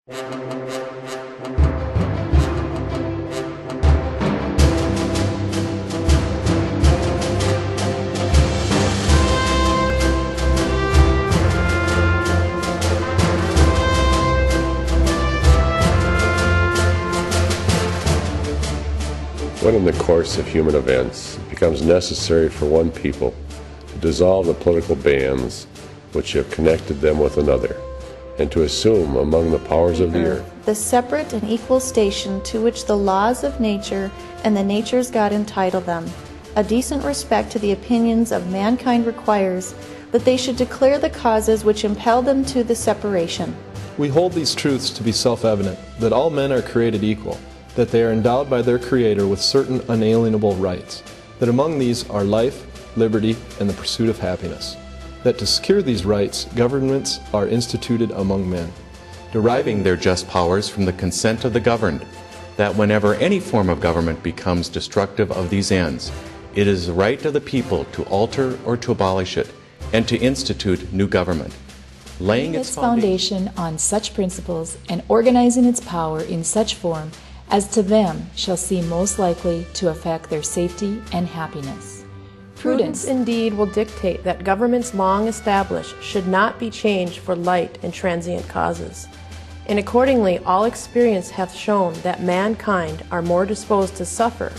When in the course of human events it becomes necessary for one people to dissolve the political bands which have connected them with another, and to assume among the powers of the earth the separate and equal station to which the laws of nature and the nature's God entitle them, a decent respect to the opinions of mankind requires that they should declare the causes which impel them to the separation. We hold these truths to be self-evident, that all men are created equal, that they are endowed by their Creator with certain unalienable rights, that among these are life, liberty, and the pursuit of happiness, that to secure these rights, governments are instituted among men, deriving their just powers from the consent of the governed, that whenever any form of government becomes destructive of these ends, it is the right of the people to alter or to abolish it, and to institute new government, laying its foundation on such principles and organizing its power in such form as to them shall seem most likely to affect their safety and happiness. Prudence indeed will dictate that governments long established should not be changed for light and transient causes. And accordingly all experience hath shown that mankind are more disposed to suffer,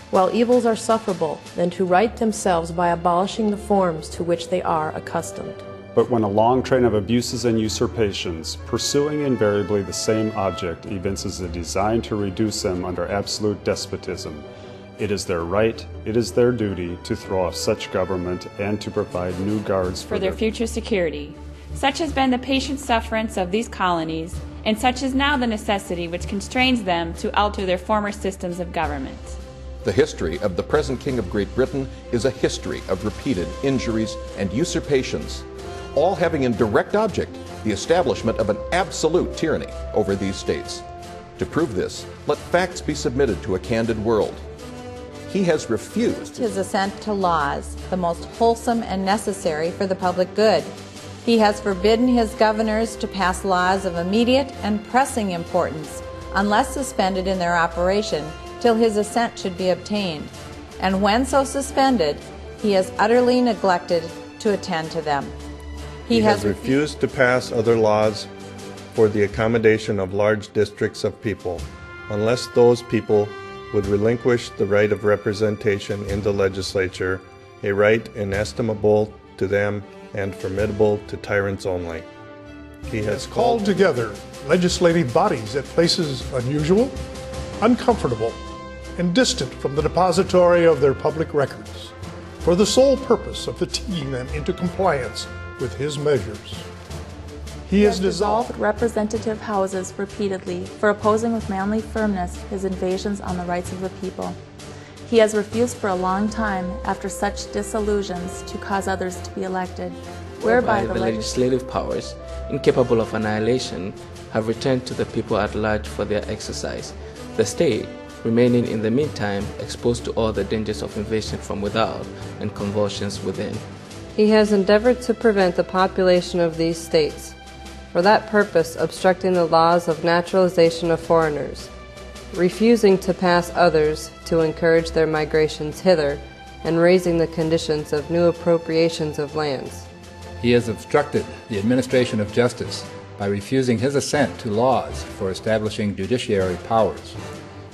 while evils are sufferable, than to right themselves by abolishing the forms to which they are accustomed. But when a long train of abuses and usurpations, pursuing invariably the same object, evinces a design to reduce them under absolute despotism, it is their right, it is their duty to throw off such government and to provide new guards for their future security. Such has been the patient sufferance of these colonies, and such is now the necessity which constrains them to alter their former systems of government. The history of the present King of Great Britain is a history of repeated injuries and usurpations, all having in direct object the establishment of an absolute tyranny over these states. To prove this, let facts be submitted to a candid world. He has refused his assent to laws, the most wholesome and necessary for the public good. He has forbidden his governors to pass laws of immediate and pressing importance, unless suspended in their operation, till his assent should be obtained. And when so suspended, he has utterly neglected to attend to them. He has refused to pass other laws for the accommodation of large districts of people, unless those people would relinquish the right of representation in the legislature, a right inestimable to them and formidable to tyrants only. He has called together legislative bodies at places unusual, uncomfortable, and distant from the depository of their public records, for the sole purpose of fatiguing them into compliance with his measures. He has dissolved representative houses repeatedly for opposing with manly firmness his invasions on the rights of the people. He has refused for a long time, after such disillusions, to cause others to be elected, whereby the legislative powers, incapable of annihilation, have returned to the people at large for their exercise, the state remaining in the meantime exposed to all the dangers of invasion from without and convulsions within. He has endeavored to prevent the population of these states, for that purpose obstructing the laws of naturalization of foreigners, refusing to pass others to encourage their migrations hither, and raising the conditions of new appropriations of lands. He has obstructed the administration of justice by refusing his assent to laws for establishing judiciary powers.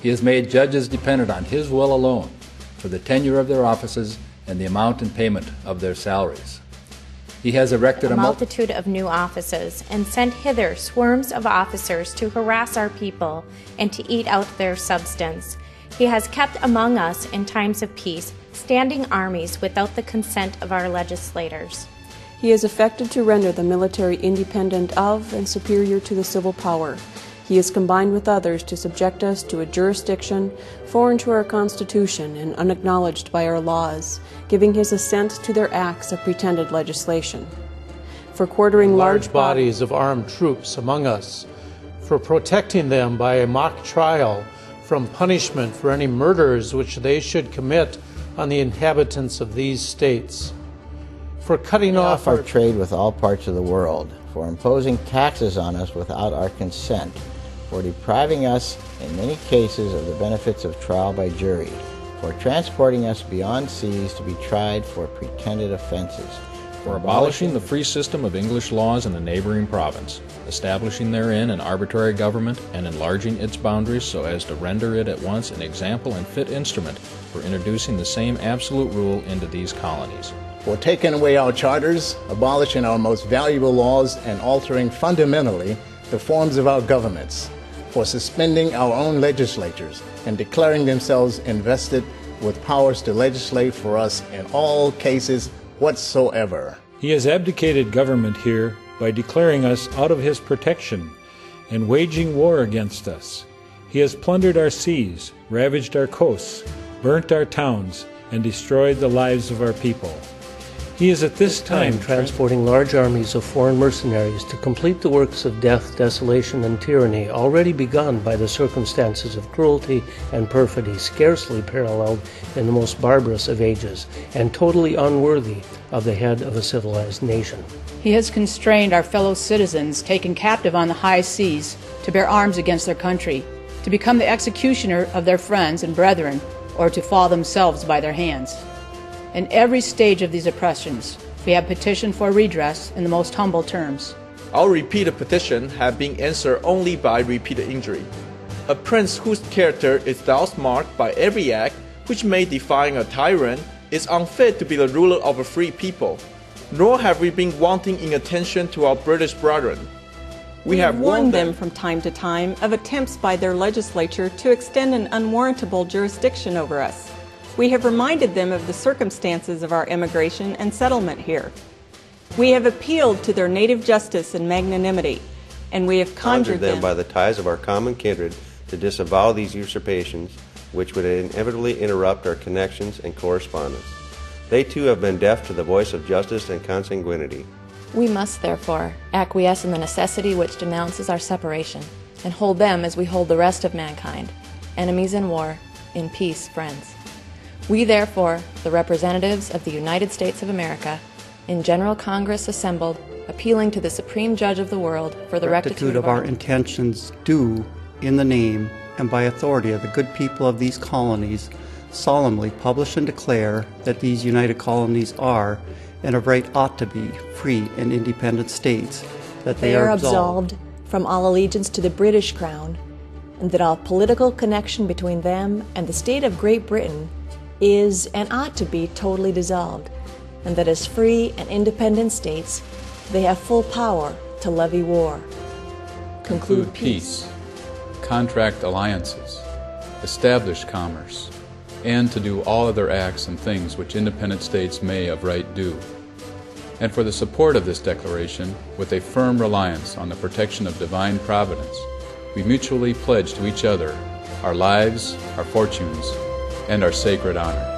He has made judges dependent on his will alone for the tenure of their offices and the amount and payment of their salaries. He has erected a multitude of new offices and sent hither swarms of officers to harass our people and to eat out their substance. He has kept among us in times of peace standing armies without the consent of our legislators. He has effected to render the military independent of and superior to the civil power. He has combined with others to subject us to a jurisdiction foreign to our Constitution and unacknowledged by our laws, giving his assent to their acts of pretended legislation. For quartering large bodies of armed troops among us, for protecting them by a mock trial from punishment for any murders which they should commit on the inhabitants of these states, for cutting off our trade with all parts of the world, for imposing taxes on us without our consent, for depriving us, in many cases, of the benefits of trial by jury, for transporting us beyond seas to be tried for pretended offenses, for abolishing the free system of English laws in the neighboring province, establishing therein an arbitrary government, and enlarging its boundaries so as to render it at once an example and fit instrument for introducing the same absolute rule into these colonies. For taking away our charters, abolishing our most valuable laws, and altering fundamentally the forms of our governments, for suspending our own legislatures and declaring themselves invested with powers to legislate for us in all cases whatsoever. He has abdicated government here by declaring us out of his protection and waging war against us. He has plundered our seas, ravaged our coasts, burnt our towns, and destroyed the lives of our people. He is at this time transporting large armies of foreign mercenaries to complete the works of death, desolation, and tyranny already begun by the circumstances of cruelty and perfidy scarcely paralleled in the most barbarous of ages, and totally unworthy of the head of a civilized nation. He has constrained our fellow citizens taken captive on the high seas to bear arms against their country, to become the executioner of their friends and brethren, or to fall themselves by their hands. In every stage of these oppressions, we have petitioned for redress in the most humble terms. Our repeated petition have been answered only by repeated injury. A prince whose character is thus marked by every act which may define a tyrant is unfit to be the ruler of a free people. Nor have we been wanting in attention to our British brethren. We have warned them from time to time of attempts by their legislature to extend an unwarrantable jurisdiction over us. We have reminded them of the circumstances of our immigration and settlement here. We have appealed to their native justice and magnanimity, and we have conjured them by the ties of our common kindred to disavow these usurpations, which would inevitably interrupt our connections and correspondence. They too have been deaf to the voice of justice and consanguinity. We must, therefore, acquiesce in the necessity which denounces our separation, and hold them as we hold the rest of mankind, enemies in war, in peace, friends. We, therefore, the representatives of the United States of America, in General Congress assembled, appealing to the Supreme Judge of the world for the rectitude of our intentions, do, in the name and by authority of the good people of these colonies, solemnly publish and declare that these united colonies are, and of right ought to be, free and independent states, that they are absolved from all allegiance to the British Crown, and that all political connection between them and the state of Great Britain is and ought to be totally dissolved, and that as free and independent states, they have full power to levy war, conclude peace, contract alliances, establish commerce, and to do all other acts and things which independent states may of right do. And for the support of this declaration, with a firm reliance on the protection of divine providence, we mutually pledge to each other our lives, our fortunes, and our sacred honor.